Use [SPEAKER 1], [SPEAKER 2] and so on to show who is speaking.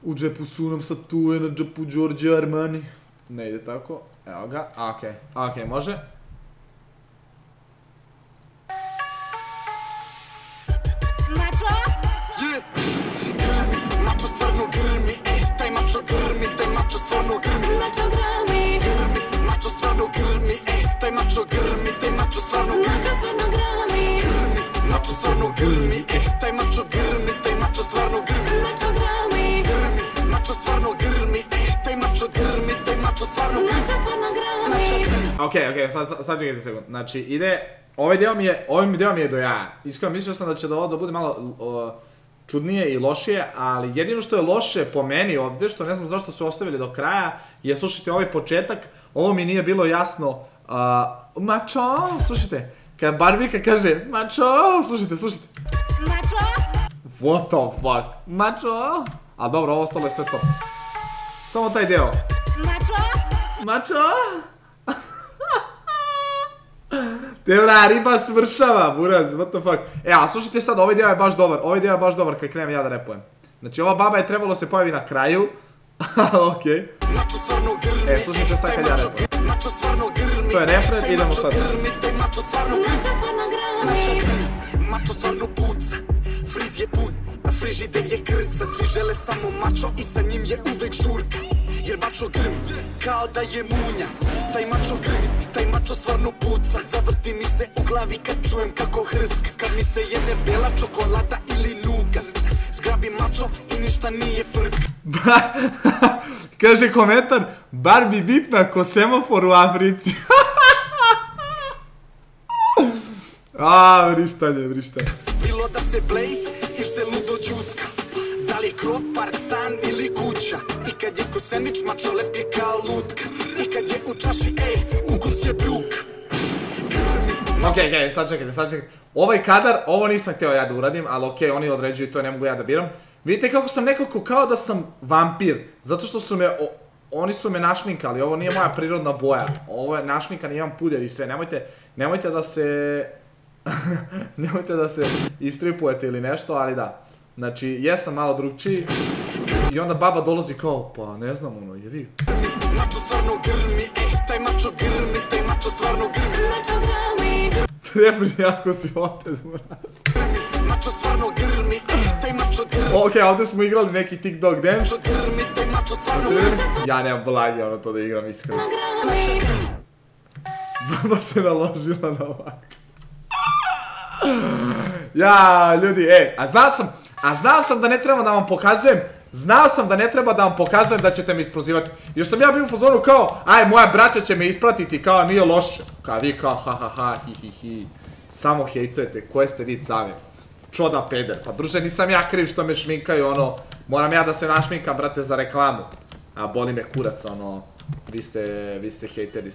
[SPEAKER 1] U džepu su nam statue, na džepu Giorgio Armani. Ne ide tako. Evo ga, okej, može.
[SPEAKER 2] Mačo stvarno grmi, taj mačo grmi, taj mačo stvarno grmi. Mačo grmi, mačo stvarno grmi, taj mačo grmi, taj mačo stvarno grmi. Mačo stvarno grmi, taj mačo grmi, taj mačo stvarno grmi. Mačo grmi, mačo stvarno grmi, taj mačo grmi, taj mačo stvarno grmi.
[SPEAKER 1] Okej, sad čekajte sekund. Znači ide, ovim deo mi je do jaja. Iskreno mislio sam da će da ovo da bude malo čudnije i lošije, ali jedino što je loše po meni ovde, što ne znam zašto su ostavili do kraja, je, slušajte, ovaj početak, ovo mi nije bilo jasno. Mačo, slušajte, kad Barbika kaže mačo, slušajte.
[SPEAKER 2] Mačo?
[SPEAKER 1] What the fuck? Mačo? A dobro, ovo ostalo je sve to. Samo taj deo. Mačo? Teora, riba svršava, buraz, what the fuck. A slušajte sad, ovaj deo je baš dobar kad krenem ja da repujem. Znači ova baba je trebalo se pojavi na kraju. Okej. Slušajte sad kad ja repujem. To je refren, idemo sad.
[SPEAKER 2] Mačo stvarno puca, friz je pun, a frižider je krcat. Svi žele samo mačo i sa njim je uvek žurka. Jer mačo grmi, kao da je munja. Taj mačo grmi, taj mačo stvarno puca. Zavrti mi se u glavi kad čujem kako hrska. Kad mi se jede bela čokolada ili nugat. Zgrabi mačo i ništa nije frka.
[SPEAKER 1] Kaže komentar, Barbie bitna ko semafor u Africi. Vrištanje.
[SPEAKER 2] Bilo da se blej ili se ludo džuska. Da li je krov, park, stan ili kuća. I kad je ko sandvič, mačo lep je kao lutka. I kad je u čaši, ukus je bruka.
[SPEAKER 1] Okej, sad čekajte. Ovaj kadar, ovo nisam hteo ja da uradim, ali okej, oni određuju to, ne mogu ja da biram. Vidite kako sam nekako kao da sam vampir. Zato što su me, oni su me našminkali, ovo nije moja prirodna boja. Ovo je našminkan, imam puder i sve, nemojte da se... Nemojte da se istripujete ili nešto, ali da. Znači, jesam malo drugčiji. I onda baba dolazi kao, pa ne znam ono, je vi.
[SPEAKER 2] Mačo stvarno grmi, taj mačo grmi, taj mačo stvarno grmi. Mačo grmi.
[SPEAKER 1] Refren jako si oted, mraz.
[SPEAKER 2] Mačo stvarno grmi, taj mačo grmi.
[SPEAKER 1] Okej, ovde smo igrali neki TikTok dance.
[SPEAKER 2] Mačo grmi, taj mačo stvarno grmi.
[SPEAKER 1] Ja nemam blagi ono to da igram, iskreno. Baba se naložila na ovako. Ja, ljudi, a znao sam da ne treba da vam pokazujem. Znao sam da ne treba da vam pokazujem da ćete me isprozivati. Još sam ja bio u fazonu kao, moja braća će me ispratiti, kao nije loše. Kao vi kao, ha, hi. Samo hejtujete, koje ste vi cave. Čoda peder, pa druže, nisam ja kriv što me šminkaju, ono, moram ja da se našminkam, brate, za reklamu. A boli me kurac, ono, vi ste hejteri.